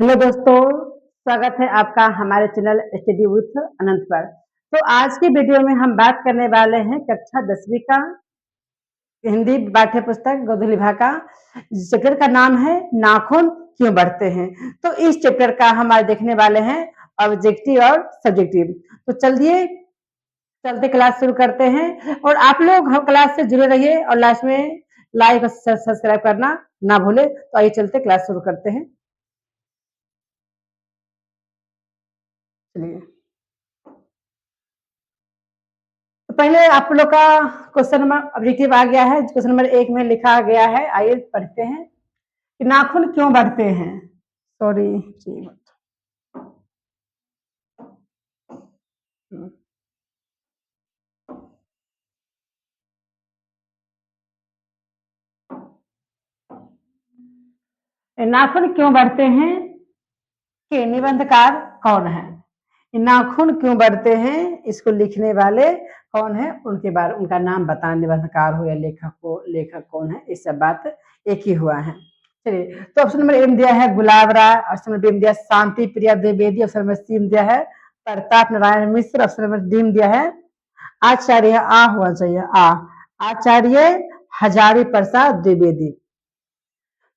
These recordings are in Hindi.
हेलो दोस्तों, स्वागत है आपका हमारे चैनल स्टडी विथ अनंत पर। तो आज की वीडियो में हम बात करने वाले हैं कक्षा 10वीं का हिंदी पाठ्य पुस्तक गोधूलिभा का चैप्टर का नाम है नाखून क्यों बढ़ते हैं। तो इस चैप्टर का हम आज देखने वाले हैं ऑब्जेक्टिव और सब्जेक्टिव। तो चलिए चलते क्लास शुरू करते हैं और आप लोग हम क्लास से जुड़े रहिए और लास्ट में लाइक और सब्सक्राइब करना ना भूले। तो आइए चलते क्लास शुरू करते हैं। चलिए, तो पहले आप लोग का क्वेश्चन नंबर ऑब्जेक्टिव आ गया है। क्वेश्चन नंबर 1 में लिखा गया है, आइए पढ़ते हैं कि नाखून क्यों बढ़ते हैं। सॉरी जी, नाखून क्यों बढ़ते हैं के निबंधकार कौन है। नाखून क्यों बढ़ते हैं इसको लिखने वाले कौन है, उनके बारे उनका नाम बताना, निबंधकार हो या लेखक कौन है, इस सब बात एक ही हुआ है। चलिए, तो ऑप्शन नंबर ए में दिया है गुलाब राय, ऑप्शन नंबर बी में दिया शांति प्रिया द्विवेदी, ऑप्शन नंबर सी में दिया है Pratap Narayan Mishra, option number D में दिया है आचार्य आ होना चाहिए आ आचार्य हजारी प्रसाद द्विवेदी।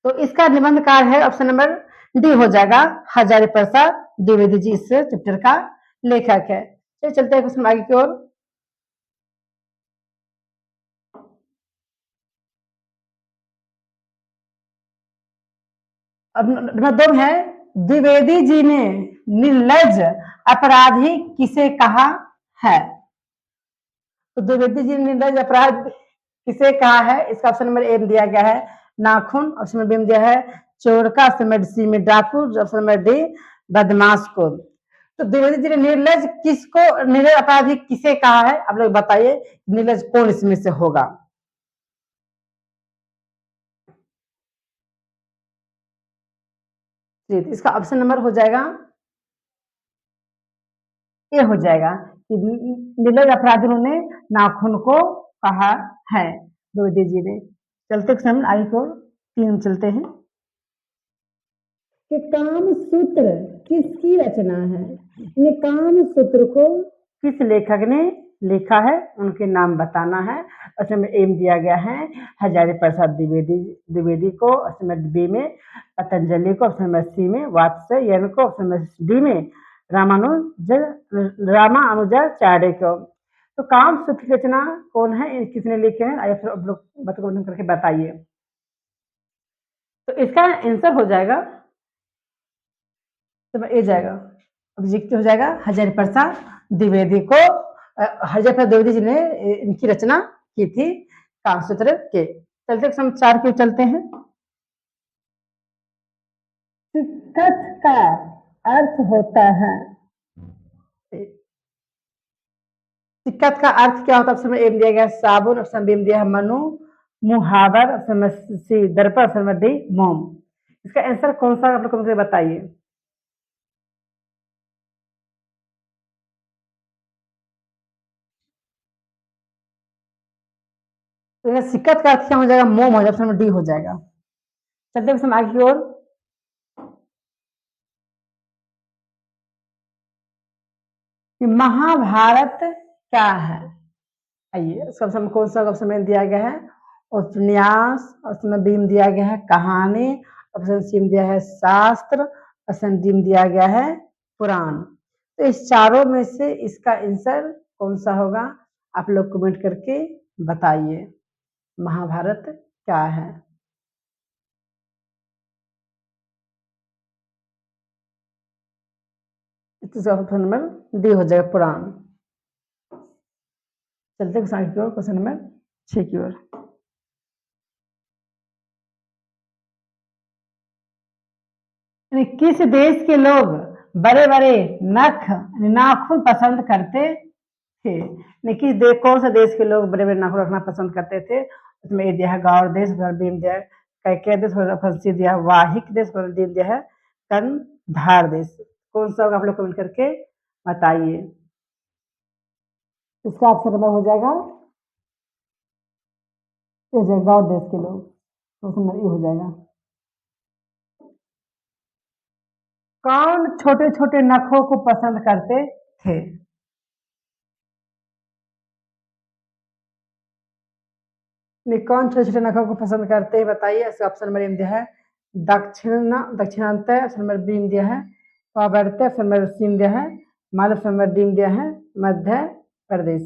तो इसका निबंधकार है ऑप्शन नंबर डी हो जाएगा, हजारी प्रसाद द्विवेदी जी इस चैप्टर का लेखक है। चलते हैं क्वेश्चन आगे की ओर। अब नंबर 2 है द्विवेदी जी ने निर्लज अपराधी किसे कहा है। तो द्विवेदी जी ने निर्लज अपराध किसे कहा है, इसका ऑप्शन नंबर ए में दिया गया है नाखून, ऑप्शन नंबर बी में दिया है चोर का, ऑप्शन नंबर सी में डाकू, ऑप्शन नंबर डी बदमाश को। तो द्विवेदी जी ने निर्लज किसको, निर्लज अपराधी किसे कहा है, आप लोग बताइए निर्लज कौन इसमें से होगा। इसका ऑप्शन नंबर हो जाएगा ये हो जाएगा कि निर्लज अपराधियों ने नाखून को कहा है द्विवेदी जी ने। चलते समय आगे को 3 चलते हैं कि काम सूत्र किसकी रचना है। काम सूत्र को किस लेखक ने लिखा है, उनके नाम बताना है। उसमें एम दिया गया है हजारी प्रसाद द्विवेदी को, उसमें बी में पतंजलि को, उसमें सी में वात्स्यायन को, उसमें डी में रामानुजाचार्य को। तो काम सूत्र की रचना कौन है, किसने लिखे हैं, आइए फिर आप लोग करके बताइए। तो इसका आंसर हो जाएगा, तो ये जाएगा ऑब्जेक्टिव हो जाएगा हजारी प्रसाद द्विवेदी को। हजारी प्रसाद द्विवेदी जी ने इनकी रचना की थी कामसूत्र के। चलते समाचार के चलते हैं। सिक्कत का अर्थ होता है, सिक्कत का अर्थ क्या होता है, ऑप्शन में ए दिया गया साबुन, ऑप्शन बी में दिया है मनु, मुहावर, ऑप्शन में सी दर्पण, ऑप्शन में डी मोम। इसका आंसर कौन सा आप लोग मुझे बताइए। तो सिक्कत का अर्थ क्या हो जाएगा, मोम हो जाएगा, ऑप्शन में डी हो जाएगा। चलते हैं आगे की ओर। महाभारत क्या है, आइए सबसे कौन सा ऑप्शन में दिया गया है उपन्यास, ऑप्शन बी में दिया गया है कहानी, ऑप्शन सी में दिया है शास्त्र, ऑप्शन डी में दिया गया है पुराण। तो इस चारों में से इसका आंसर कौन सा होगा, आप लोग कमेंट करके बताइए महाभारत क्या है। ऑप्शन नंबर डी हो जाएगा पुराण। चलते हैं की ओर, क्वेश्चन नंबर 6 की ओर। किस देश के लोग बड़े बड़े नाखून पसंद करते थे। किस देश, कौन सा देश के लोग बड़े बड़े नाखून रखना पसंद करते थे, उसमें दिया है गौर देश, भीम दिया है कैके देश, फंसी दिया है वाहिक देश, डी दिया है कंधार देश। कौन सा आप लोग कमेंट करके बताइए। इसका ऑप्शन नंबर हो जाएगा गौर देश के लोग, ऑप्शन नंबर ए हो जाएगा। कौन छोटे छोटे नखों को पसंद करते थे? कौन छोटे छोटे नखों को पसंद करते हैं बताइए। ऑप्शन नंबर ए दिया है दक्षिणांत, ऑप्शन नंबर बी में दिया है पवर्त, ऑप्शन नंबर सी में दिया है माल, ऑप्शन नंबर डी में दिया है मध्य प्रदेश।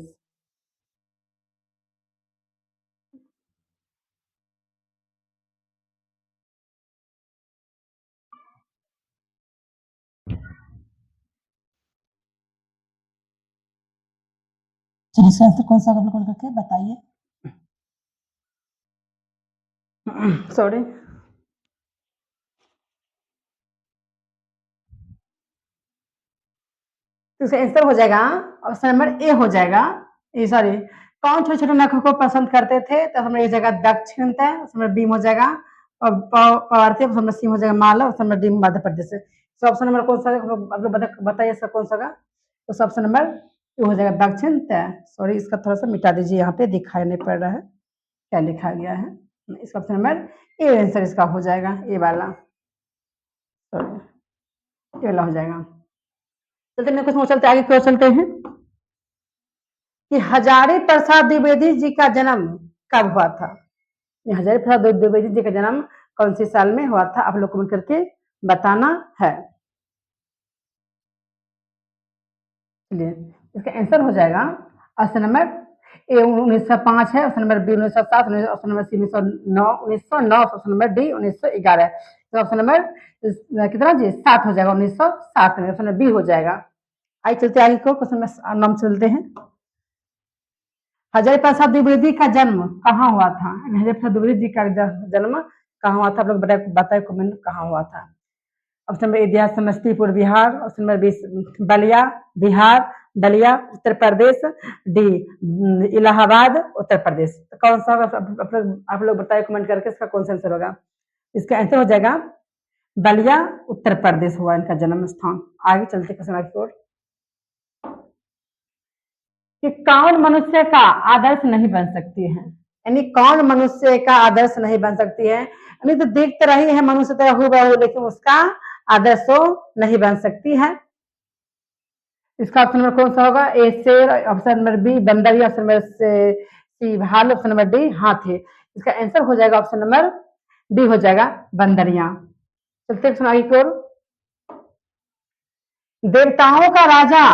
चलिए इसका आंसर कौन सा आप लोग करके बताइए। सॉरी, तो इसका आंसर हो जाएगा ऑप्शन नंबर ए हो जाएगा। सॉरी, कौन छोटे छोटे नखों को पसंद करते थे? तो हमें एक जगह दक्षिण है, ऑप्शन नंबर बी हो जाएगा और पवारती, ऑप्शन नंबर सी हो जाएगा माला, option number D Madhya Pradesh. तो ऑप्शन नंबर कौन सा आप लोग बताइए इसका कौन सा होगा। तो ऑप्शन नंबर ए हो जाएगा दक्षिण तय। सॉरी, इसका थोड़ा सा मिटा दीजिए, यहाँ पे दिखाई नहीं पड़ रहा है क्या लिखा गया है। इसका ऑप्शन नंबर ए आंसर इसका हो जाएगा, ए वाला, सॉरी ए वाला हो जाएगा। चलते हैं कुछ चलते आगे क्यों चलते हैं कि हजारी प्रसाद द्विवेदी जी का जन्म कब हुआ था? हजारी प्रसाद द्विवेदी जी का जन्म कौन सी साल में हुआ था? आप लोग कमेंट करके बताना है। चलिए इसका आंसर हो जाएगा ऑप्शन नंबर ए 1905 है, option number B 1907, option number C 1909, option number D 1911। तो ऑप्शन नंबर कितना जी 7 हो जाएगा, 1907 में ऑप्शन नंबर बी हो जाएगा। आइए चलते आगे को क्वेश्चन में नाम चलते हैं। हजारी प्रसाद द्विवेदी का जन्म कहाँ हुआ था? हजारी प्रसाद द्विवेदी जी का जन्म कहाँ हुआ था? आप लोग बताए कमेंट कहाँ हुआ था। ऑप्शन नंबर ए दिया Samastipur Bihar, option number B Ballia Bihar, Ballia Uttar Pradesh, D Allahabad Uttar Pradesh. तो कौन सा आप लोग बताए कमेंट करके इसका कौन सा आंसर होगा। इसका आंसर हो जाएगा बलिया उत्तर प्रदेश हुआ इनका जन्म स्थान। आगे चलते क्वेश्चन आगे और कि कौन मनुष्य का आदर्श नहीं बन सकती है? यानी कौन मनुष्य का आदर्श नहीं बन सकती है? यानी तो देख तो रही है मनुष्य तरह हूबहू, लेकिन उसका आदर्श नहीं बन सकती है। इसका ऑप्शन नंबर कौन सा होगा? ए शेर, ऑप्शन नंबर बी बंदर, ऑप्शन नंबर सी भालू, ऑप्शन नंबर डी हाथी। इसका आंसर हो जाएगा ऑप्शन नंबर डी हो जाएगा बंदरिया। चलते आगे की ओर। देवताओं का राजा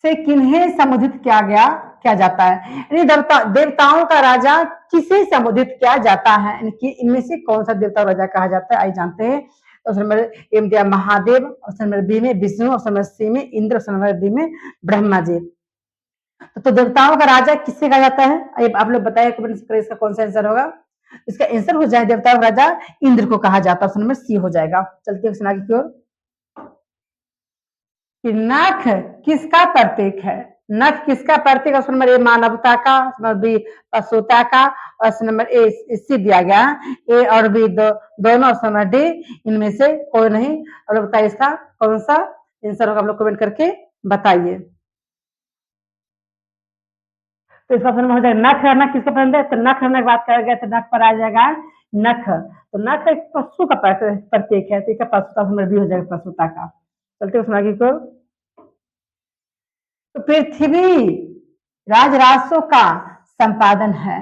से किन्हें संबोधित किया जाता है? यानी देवताओं का राजा किसे संबोधित किया जाता है? इनमें से कौन सा देवता राजा कहा जाता है? आइए जानते हैं। ऑप्शन नंबर ए में दिया महादेव, ऑप्शन नंबर बी में विष्णु, ऑप्शन नंबर सी में इंद्र, ऑप्शन नंबर डी में ब्रह्मा जी। तो देवताओं का राजा किससे कहा जाता है? आप लोग बताइए कमेंट करें इसका कौन सा आंसर होगा। इसका आंसर हो जाए देवताओं का राजा इंद्र को कहा जाता है, ऑप्शन नंबर सी हो जाएगा। चलते हैं आगे की ओर। नख किसका प्रतीक है? नख किसका प्रतीक? ऑप्शन नंबर ए मानवता का, ऑप्शन नंबर बी पशुता का, ऑप्शन नंबर ए इससे दिया गया ए और बी दोनों, ऑप्शन नंबर डी इनमें से कोई नहीं। और बताइए इसका कौन सा आंसर होगा, आप लोग कमेंट करके बताइए। तो इसका ऑप्शन हो जाएगा नख। नख किसका पसंद है? तो नख रखने की बात करेंगे तो नख पर आ जाएगा नख। तो नख एक पशु का प्रतीक है, तो इसका पशुता नंबर बी हो जाएगा पशुता का। चलते उसमें आगे को। तो पृथ्वी राज राजस्व का संपादन है,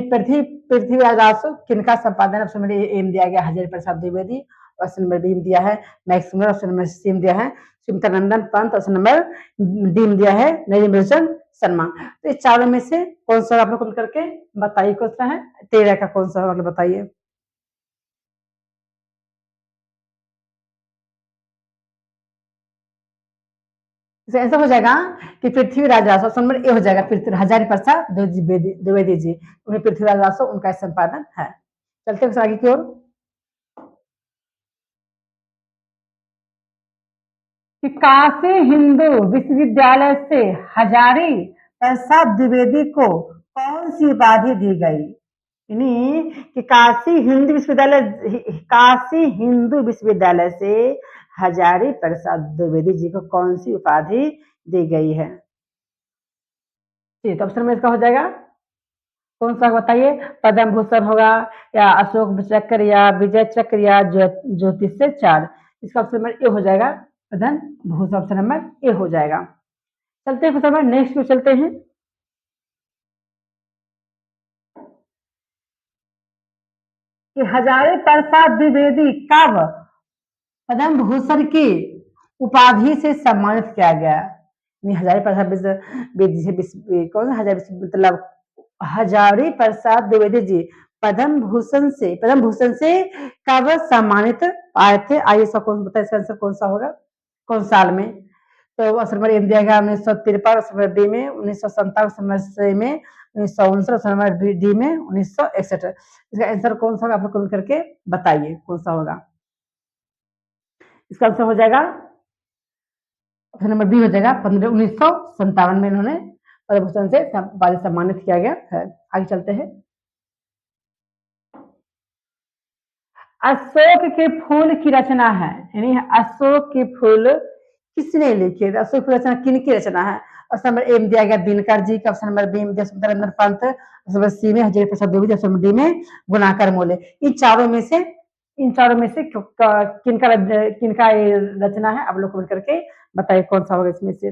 पृथ्वी राज राजस्व किनका संपादन? ऑप्शन नंबर ए में दिया गया Hazari Prasad Dwivedi, option number B में दिया है मैक्सिमर, ऑप्शन नंबर सी में दिया है Sumitranandan Pant, option number D में दिया है नरेंद्र शर्मा। तो इस चारों में से कौन सा आप लोग करके बताइए कौन सा है 13 का कौन सा मतलब बताइए। ऐसा हो जाएगा कि पृथ्वीराज राजस्व, ऑप्शन नंबर ए हो जाएगा पृथ्वी हजारी प्रसाद द्विवेदी जी, उन्हें पृथ्वीराज राजस्व उनका संपादन है। चलते हैं आगे की ओर। कि काशी हिंदू विश्वविद्यालय से हजारी प्रसाद द्विवेदी को कौन सी उपाधि दी गई? यानी कि काशी हिंदू विश्वविद्यालय से हजारी प्रसाद द्विवेदी जी को कौन सी उपाधि दी गई है? तो ऑप्शन में इसका हो जाएगा कौन सा बताइए। पद्म भूषण होगा या अशोक चक्र या विजय चक्र या ज्योतिषाचार्य। इसका ऑप्शन नंबर ए हो जाएगा, प्रधान भूषण ऑप्शन नंबर ए हो जाएगा। चलते हैं क्वेश्चन नंबर नेक्स्ट को चलते हैं। कि हजारी प्रसाद द्विवेदी कब पद्म भूषण की उपाधि से सम्मानित किया गया? हजारी प्रसाद कौन मतलब हजारी प्रसाद द्विवेदी जी पद्म भूषण से कब सम्मानित आए थे? आइए सब कौन बताए, इसका आंसर कौन सा होगा, कौन साल में? तो ऑप्शन नंबर इंडिया का 1953, ऑप्शन नंबर बी में 1957, ऑप्शन नंबर सी में 1959, ऑप्शन नंबर डी में 1961। इसका आंसर कौन सा होगा, आप लोग कमेंट करके बताइए कौन सा होगा। इसका आंसर हो जाएगा ऑप्शन नंबर बी हो जाएगा, 1957 में इन्होंने पद्म भूषण से सम्मानित किया गया है। आगे चलते हैं। अशोक के फूल की रचना है, यानी अशोक के फूल किसने लिखे? अशोक की रचना किनकी रचना है? ऑप्शन नंबर ए में दिया गया दिनकर जी का, ऑप्शन नंबर बी में सुंदरेंद्र पंत, ऑप्शन नंबर सी में Hazari Prasad Dwivedi, option number D में गुणाकर मोले। इन चारों में से किनका रचना है, आप लोग कमेंट करके बताइए कौन सा होगा इसमें से।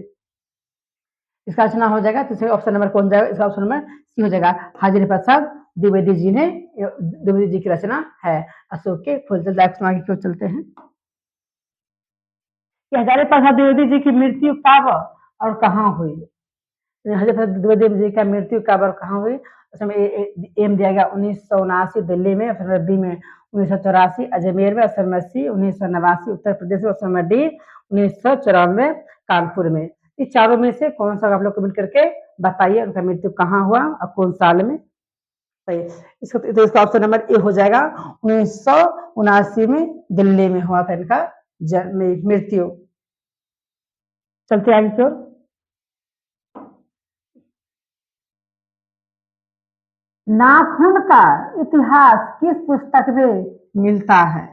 इसका रचना हो जाएगा, तो ऑप्शन नंबर कौन जाएगा? इसका ऑप्शन नंबर सी हो जाएगा, हजारी प्रसाद द्विवेदी जी ने, द्विवेदी जी की रचना है अशोक के फूल। आगे क्यों चलते हैं। हजारी प्रसाद द्विवेदी जी की मृत्यु कब और कहाँ हुई? हजारी प्रसाद द्विवेदी जी का मृत्यु कब और कहाँ हुई? एम दिया गया 1979 दिल्ली में, ऑप्शन नंबर बी में 1984 अजमेर में, ऑप्शन नंबर सी 1989 उत्तर प्रदेश में, ऑप्शन नंबर डी 1994 कानपुर में। इस चारों में से कौन सा आप लोग कमेंट करके बताइए उनका मृत्यु कहाँ हुआ और कौन साल में? सही, इसका ऑप्शन नंबर ए हो जाएगा, 1979 में दिल्ली में हुआ था इनका मृत्यु। चलते आगे की ओर। नाखून का इतिहास किस पुस्तक में मिलता है?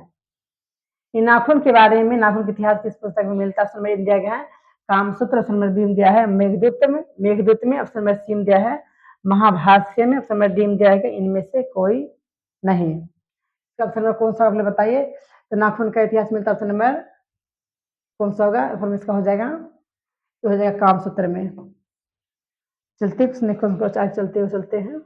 नाखून के बारे में, नाखून का इतिहास किस पुस्तक में मिलता है? ऑप्शन नंबर दिया गया है कामसूत्र, ऑप्शन नंबर बी में दिया है मेघदूत में, ऑप्शन नंबर सी में दिया है महाभाष्य में, ऑप्शन नंबर डी में दिया है इनमें से कोई नहीं। ऑप्शन नंबर कौन सा आप लोग बताइए। तो नाखून का इतिहास मिलता है, ऑप्शन नंबर कौन सा होगा? ऑप्शन इसका हो जाएगा, तो हो जाएगा कामसूत्र में। चलते चलते हैं।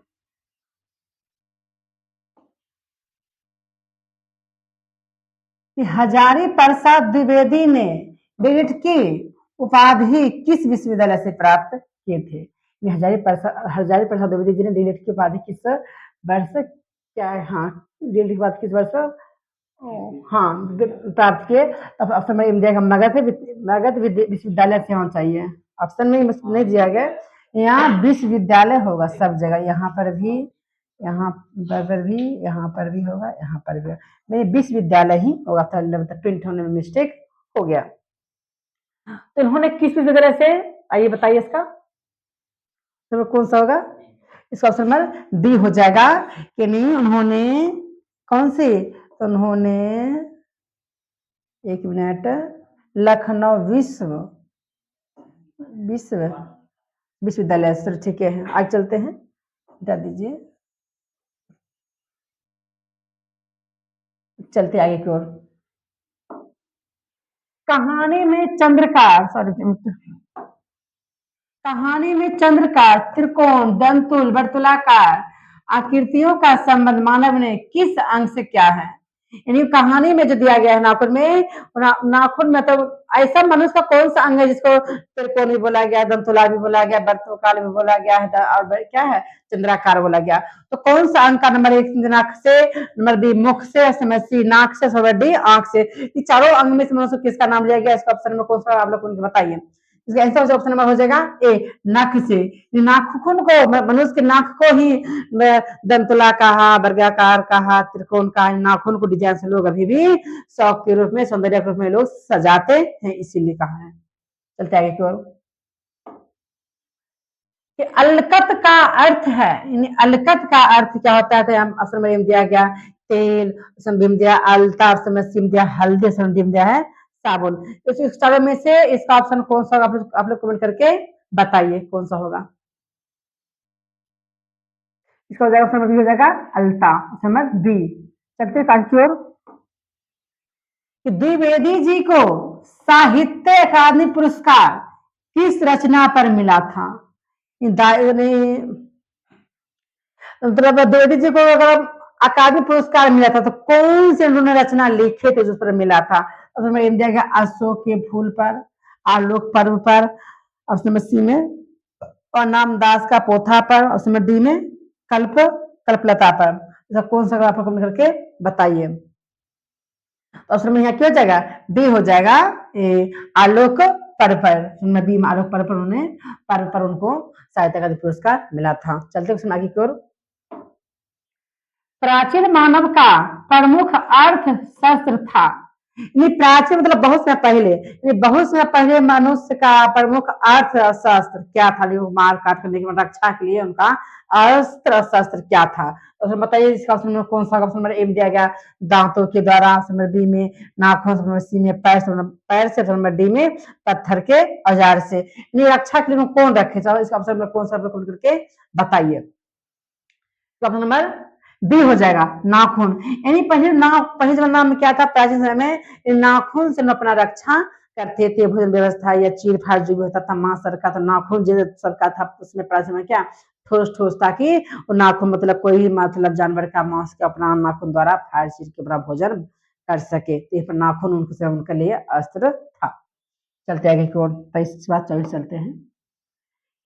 हजारी प्रसाद द्विवेदी ने डीलिट की उपाधि किस विश्वविद्यालय से प्राप्त किए थे? हजारी प्रसाद द्विवेदी जी ने डीलिट की उपाधि किस वर्ष क्या है? हाँ, डीलिट की उपाधि किस वर्ष हाँ प्राप्त किए? ऑप्शन में इंडिया का मगध विश्वविद्यालय से होना चाहिए। ऑप्शन में नहीं दिया गया, यहाँ विश्वविद्यालय होगा सब जगह, यहाँ पर भी, यहाँ पर भी, यहाँ पर भी होगा, यहाँ पर भी नहीं, विश्वविद्यालय ही होगा। प्रिंट होने में मिस्टेक हो गया। तो इन्होंने किस विश्वविद्यालय से, आइए बताइए इसका तो कौन सा होगा? इसका ऑप्शन नंबर डी हो जाएगा कि नहीं, उन्होंने कौन सी, तो उन्होंने एक मिनट लखनऊ विश्वविद्यालय से, ठीक है। आगे चलते हैं, बता दीजिए, चलते आगे की ओर। कहानी में चंद्रकार, त्रिकोण, दंतुल, वर्तुलाकार आकृतियों का संबंध मानव ने किस अंग से क्या है? यानी कहानी में जो दिया गया है नाखून में, नाखून मतलब ऐसा मनुष्य का कौन सा अंग है जिसको त्रिकोण भी बोला गया, दंतुला भी बोला गया, वर्तुलाकार भी बोला गया है, और क्या है चंद्राकार बोला गया। तो कौन सा अंग का नंबर एक नाक से, नंबर बी मुख से, नंबर सी नाक से, नंबर डी आंख से। ये चारों अंग में से मनुष्य किसका नाम लिया गया? इसका ऑप्शन नंबर कौन सा आप लोग बताइए। इसका आंसर ऑप्शन नंबर हो जाएगा ए नख से। नाखून को, मनुष्य के नाक को ही दंतुला कहा, वर्गाकार कहा, त्रिकोण कहा। नाखून को डिजाइन से लोग अभी भी शौक के रूप में, सौंदर्य के रूप में लोग सजाते हैं, इसीलिए कहा है। चलते आगे की ओर। अलकत का अर्थ है, अलकत का अर्थ क्या होता है? ऑप्शन में दिया गया तेल, ऑप्शन दिया अलता, ऑप्शन दिया हल्दी, ऑप्शन दिया है साबुन। इस चारों में से इसका ऑप्शन कौन सा होगा? आप लोग कमेंट करके बताइए कौन सा होगा। इसका हो जाएगा, ऑप्शन बी हो जाएगा अलता, ऑप्शन बी। चलते हैं की ओर। कि द्विवेदी जी को साहित्य अकादमी पुरस्कार किस रचना पर मिला था? मतलब द्विवेदी जी को अगर अकादमी पुरस्कार मिला था तो कौन से उन्होंने रचना लिखे थे जिस पर मिला था? ऑप्शन नंबर ए दिया अशोक के फूल पर, आलोक पर्व पर, ऑप्शन नंबर सी में और नामदास का पोथा पर, ऑप्शन नंबर डी में कल्पलता पर। कौन सा आप कमेंट करके बताइए। ऑप्शन में यहाँ क्या हो जाएगा? डी हो जाएगा आलोक पर्व पर। बी में आलोक पर्व पर उन्हें पर्व पर उनको साहित्य अकादमी पुरस्कार मिला था। चलते हैं आगे की ओर। प्राचीन मानव का प्रमुख अर्थ शास्त्र था। प्राचीन मतलब बहुत समय पहले, बहुत समय पहले मनुष्य का प्रमुख अर्थ शास्त्र क्या था? मार काट करने की रक्षा के लिए उनका अस्त्र शस्त्र क्या था? तो बताइए इसका ऑप्शन नंबर कौन सा? ऑप्शन नंबर ए दिया गया दांतों के द्वारा, ऑप्शन नंबर बी में नाखून, ऑप्शन नंबर सी में पैर से, ऑप्शन नंबर डी में पत्थर के औजार से। रक्षा के लिए कौन रखे? इसका ऑप्शन नंबर कौन सा करके बताइए। ऑप्शन नंबर बी हो जाएगा नाखून। यानी पहले जमाना में क्या था? प्राचीन समय में नाखून से अपना रक्षा करते थे। भोजन व्यवस्था या चीर फाड़ जो भी होता था मांस सरका था, नाखून जो सरका था उसमें प्राचीन में क्या ठोस ताकि नाखून मतलब कोई भी मतलब जानवर का मांस के अपना नाखून द्वारा फाड़ चीर के अपना भोजन कर सके। तो नाखून उनके लिए अस्त्र था। चलते आगे की ओर 23 चलते हैं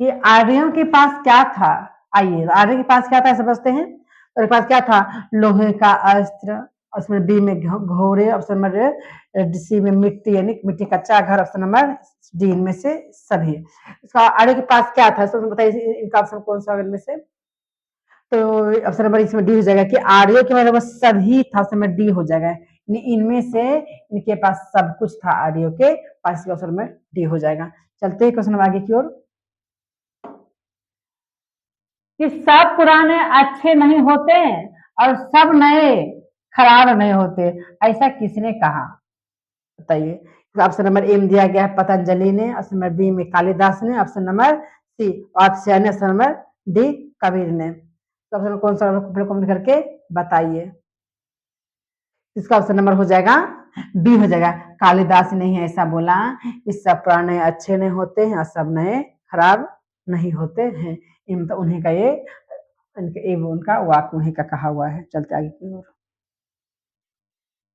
कि आर्यों के पास क्या था? आइए आर्यों के पास क्या था समझते हैं। और पास क्या था? लोहे का अस्त्र, उसमें बी में घोड़े, ऑप्शन नंबर सी में मिट्टी यानी मिट्टी कच्चा घर, ऑप्शन नंबर डी इनमें से सभी। इसका आर्य के पास क्या था? बताइए इनका ऑप्शन कौन सा इनमें से? तो ऑप्शन नंबर इसमें डी हो जाएगा कि आर्य के मतलब सभी था, ऑप्शन नंबर डी हो जाएगा। इनमें से इनके पास सब कुछ था आर्यों के पास, ऑप्शन नंबर डी हो जाएगा। चलते हैं क्वेश्चन आगे की ओर कि सब पुराने अच्छे नहीं होते और सब नए खराब नहीं होते, ऐसा किसने कहा? बताइए। ऑप्शन नंबर ए दिया गया है पतंजलि ने, ऑप्शन नंबर बी में कालिदास ने, ऑप्शन नंबर सी वात्स्यायन ने, ऑप्शन नंबर डी कबीर ने। तो ऑप्शन कौन सा कमेंट करके बताइए। इसका ऑप्शन नंबर हो जाएगा बी हो जाएगा। कालिदास ने ही ऐसा बोला कि सब पुराने अच्छे नहीं होते हैं और सब नए खराब नहीं होते हैं। तो उन्हीं का ये उनका वाक्य उन्हीं का कहा हुआ है। चलते आगे की ओर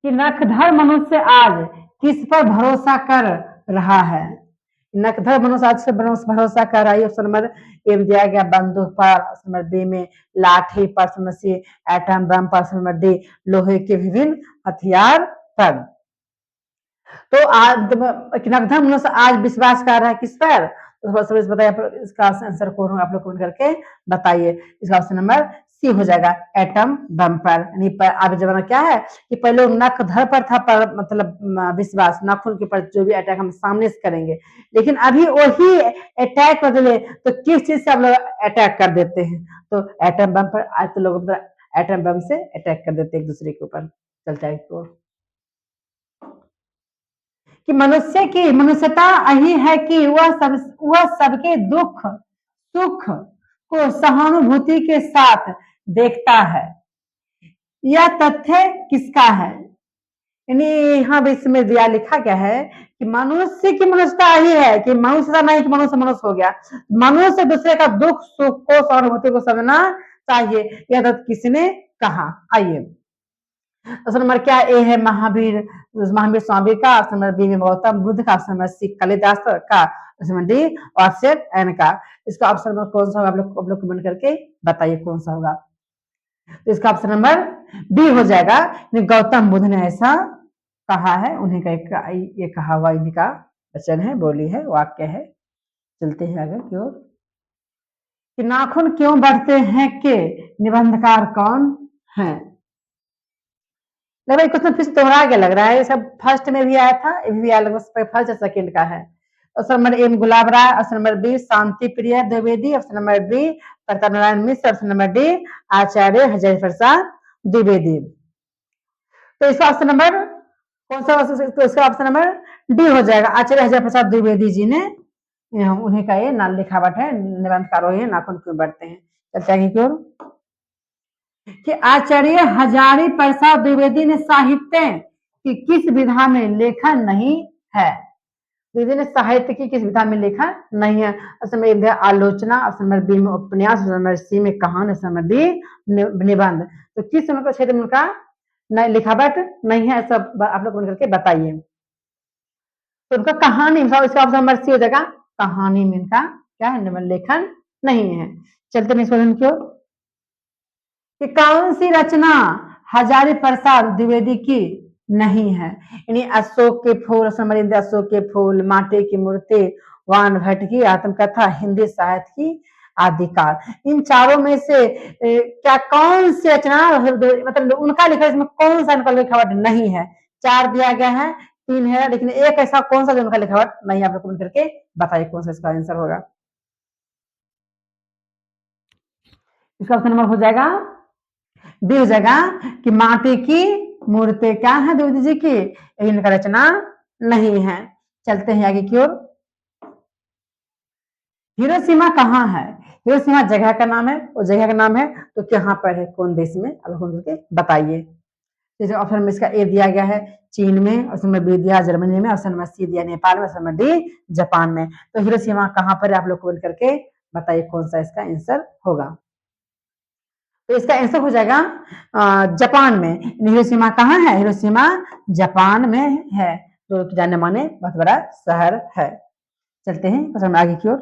कि नखधर मनुष्य आज किस पर भरोसा कर रहा है? नखधर मनुष्य आज से भरोसा कर रहा है। ऑप्शन नंबर ए दिया गया बंदूक पर, ऑप्शन नंबर बी में लाठी पर, option number C atom bomb पर, ऑप्शन नंबर डी लोहे के विभिन्न हथियार पर। तो आज नखधर मनुष्य आज विश्वास कर रहा है किस पर? तो बताइए इसका आंसर कौन होगा? आप लोग कमेंट करके बताइए। इसका ऑप्शन नंबर सी हो जाएगा एटम बम पर। अब जमाना क्या है कि पहले नखधर पर था पर मतलब विश्वास, नाखून के पर जो भी अटैक हम सामने से करेंगे, लेकिन अभी वही अटैक बदले तो किस चीज से हम लोग अटैक कर देते हैं? तो एटम बम पर आज तो लोग एटम बम से अटैक कर देते हैं एक दूसरे के ऊपर। चलता है तो कि मनुष्य की मनुष्यता यही है कि वह सबके दुख सुख को सहानुभूति के साथ देखता है। यह तथ्य किसका है? यानी यहाँ भी इसमें दिया लिखा क्या है कि मनुष्य की मनुष्यता यही है कि मनुष्यता नहीं कि मनुष्य हो गया। मनुष्य दूसरे का दुख सुख को सहानुभूति को समझना चाहिए। यह तथ्य किसने कहा? आइए ऑप्शन नंबर क्या ए है महावीर स्वामी का, ऑप्शन नंबर बी में गौतम बुद्ध का, ऑप्शन नंबर सी कालिदास का, ऑप्शन नंबर डी वात्स्यायन का। इसका ऑप्शन नंबर कौन सा होगा? आप लोग कमेंट करके बताइए कौन सा होगा। तो इसका ऑप्शन नंबर बी हो जाएगा। गौतम बुद्ध ने ऐसा कहा है, उन्हीं का ये कहा हुआ इन्हीं का वचन है, बोली है, वाक्य है। चलते हैं आगे की ओर कि नाखून क्यों बढ़ते हैं के निबंधकार कौन है? लग रहा है क्वेश्चन फिर से दोहरा के लग रहा है। ये सब फर्स्ट में भी आया था, ये भी आया लगभग फर्स्ट या सेकंड का है। Option number A Gulab Rai, option number B Shanti Priya Dwivedi, option number B Narayan Mishra, option number D Acharya Hazari Prasad Dwivedi. तो इसका ऑप्शन नंबर कौन सा? तो इसका ऑप्शन नंबर डी हो जाएगा। आचार्य हजारी प्रसाद द्विवेदी जी ने उन्हीं का ये नाम लिखावट है, निबंधकारों है नाखून क्यों बढ़ते हैं। चलते आगे की ओर कि आचार्य हजारी प्रसाद द्विवेदी ने साहित्य कि किस विधा में लेखन नहीं है। तो साहित्य की किस विधा में लेखन नहीं है। ऑप्शन नंबर ए आलोचना, ऑप्शन नंबर बी में उपन्यास, ऑप्शन नंबर सी में कहानी, ऑप्शन नंबर डी निबंध। तो किस उनका क्षेत्र में उनका लिखावट नहीं है, सब आप लोग करके बताइए। तो उनका कहानी, इसका ऑप्शन नंबर सी हो जाएगा, कहानी में इनका क्या है, लेखन नहीं है। चलते हैं क्वेश्चन की ओर कि कौन सी रचना हजारी प्रसाद द्विवेदी की नहीं है। यानी अशोक के फूल, अशोक के फूल, माटी की मूर्ति, वान भट्ट की आत्मकथा, हिंदी साहित्य की आदिकाल, इन चारों में से क्या कौन सी रचना, मतलब उनका लिखा इसमें कौन सा इनका लिखावट नहीं है। 4 दिया गया है, 3 है, लेकिन एक ऐसा कौन सा जो उनका लिखावट नहीं है, आप लोग कमेंट करके बताइए कौन सा इसका आंसर होगा। इसका ऑप्शन नंबर हो जाएगा डी हो जाएगा कि माटी की मूर्ति क्या है द्विवेदी जी की, इनका रचना नहीं है। चलते हैं आगे की ओर। हिरोशिमा कहाँ है। हिरोशिमा जगह का नाम है, वो जगह का नाम है तो कहाँ पर है, कौन देश में, अब करके बताइए। जैसे ऑप्शन में इसका ए दिया गया है चीन में, ऑप्शन नंबर बी दिया जर्मनी में, ऑप्शन नंबर सी दिया नेपाल में, ऑप्शन नंबर डी जापान में। तो हिरोशिमा कहाँ पर है, आप लोग कमेंट करके बताइए कौन सा इसका आंसर होगा। तो इसका आंसर हो जाएगा जापान में। हिरोशिमा कहाँ है, हिरोशिमा जापान में है, जो जाने माने बहुत बड़ा शहर है। चलते हैं क्वेश्चन आगे की ओर।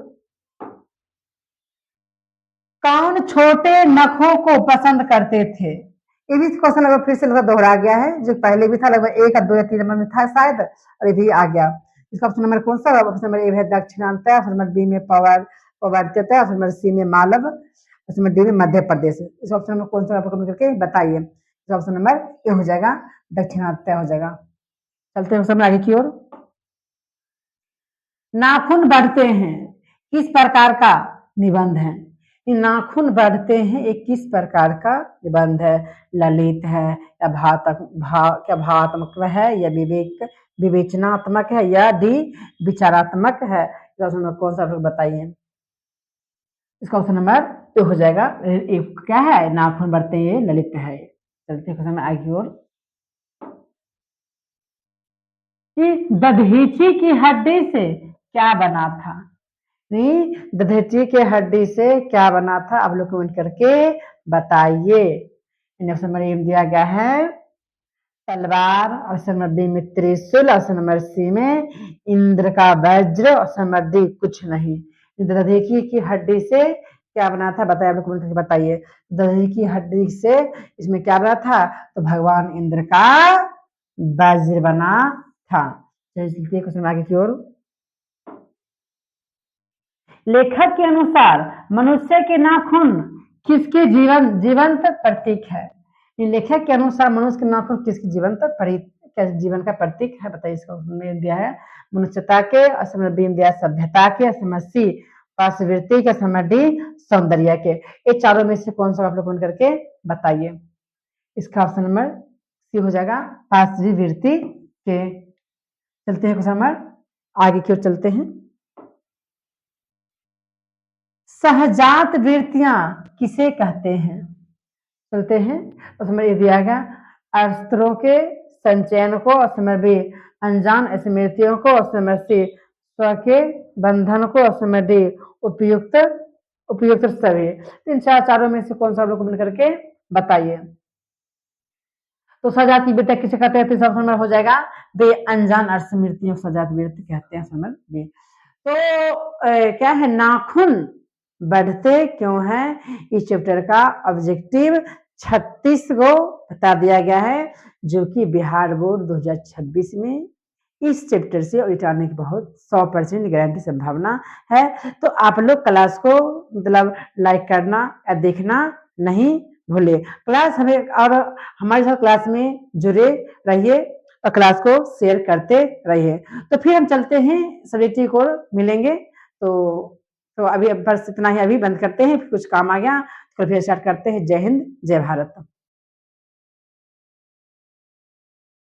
कौन छोटे नखों को पसंद करते थे। ये भी क्वेश्चन लगभग फिर से लगभग दोहरा गया है, जो पहले भी था लगभग 1 और 2 या 3 नंबर में था शायद, और ये भी आ गया। इसका ऑप्शन नंबर कौन सा, ऑप्शन नंबर ए है दक्षिणांत, ऑप्शन नंबर बी में पवर्त्यता, ऑप्शन नंबर सी में मालव, ऑप्शन नंबर डी में मध्य प्रदेश। इस ऑप्शन में कौन सा आपको कमेंट करके बताइए। इस ऑप्शन नंबर ए हो जाएगा, दक्षिणांत हो जाएगा। चलते हैं आगे की ओर। नाखून बढ़ते हैं किस प्रकार का निबंध है। नाखून बढ़ते हैं एक किस प्रकार का निबंध है, ललित है या भावात्मक है या विवेचनात्मक है या डी विचारात्मक है। कौन सा बताइए। इसका ऑप्शन नंबर ए हो जाएगा, क्या है, नाखून बढ़ते हैं ललित है। चलते हैं आगे की ओर। कि दधीची की हड्डी से क्या बना था। दधीची के हड्डी से क्या बना था, आप लोग कमेंट करके बताइए। ऑप्शन नंबर ए दिया गया है तलवार, ऑप्शन नंबर बी में त्रिशूल, ऑप्शन नंबर सी में इंद्र का वज्र, ऑप्शन नंबर डी कुछ नहीं। दधीची की हड्डी से क्या बना था बताइए, आप लोग कमेंट करके बताइए। दधीची की हड्डी से इसमें क्या बना था, तो भगवान इंद्र का वज्र बना था। क्वेश्चन आगे की ओर। लेखक के अनुसार मनुष्य के नाखून किसके जीवंत प्रतीक है। लेखक के अनुसार मनुष्य के नाखून किसकी जीवन का प्रतीक है, बताइए। इसका दिया है मनुष्यता के, असमर्दी दिया सभ्यता के, असमसी पार्श्ववृत्ति के, असमर्दी सौंदर्य के। ये चारों में से कौन सा आप लोग करके बताइए। इसका ऑप्शन नंबर सी हो जाएगा, पार्श्ववृत्ति के। चलते हैं क्वेश्चन नंबर आगे की ओर चलते हैं। सहजात वृत्तियां किसे कहते हैं। चलते हैं उसमें ये दिया गया अस्त्रों के संचयन को, असमय बी अनजान स्मृतियों को, असमय सी स्व के बंधन को, असमय डी उपयुक्त सभी। इन चारों में से कौन सा लोग मिल करके बताइए। तो सजाती वृत्ति किसे कहते हैं, तीसरा ऑप्शन हो जाएगा बे अनजान स्मृतियों सजात वृत्ति कहते हैं, समझ बे। तो क्या है, नाखून बढ़ते क्यों है, इस चैप्टर का ऑब्जेक्टिव 36 को बता दिया गया है, जो कि बिहार बोर्ड 2026 में इस चैप्टर से ऑडिट आने की बहुत 100% गारंटी संभावना है। तो आप लोग क्लास को मतलब लाइक करना या देखना नहीं भूले। क्लास हमें और हमारे साथ क्लास में जुड़े रहिए और क्लास को शेयर करते रहिए। तो फिर हम चलते हैं सब्जेक्टिव को मिलेंगे। तो अभी बस इतना ही, अभी बंद करते हैं, कुछ काम आ गया तो फिर स्टार्ट करते हैं। जय हिंद, जय भारत।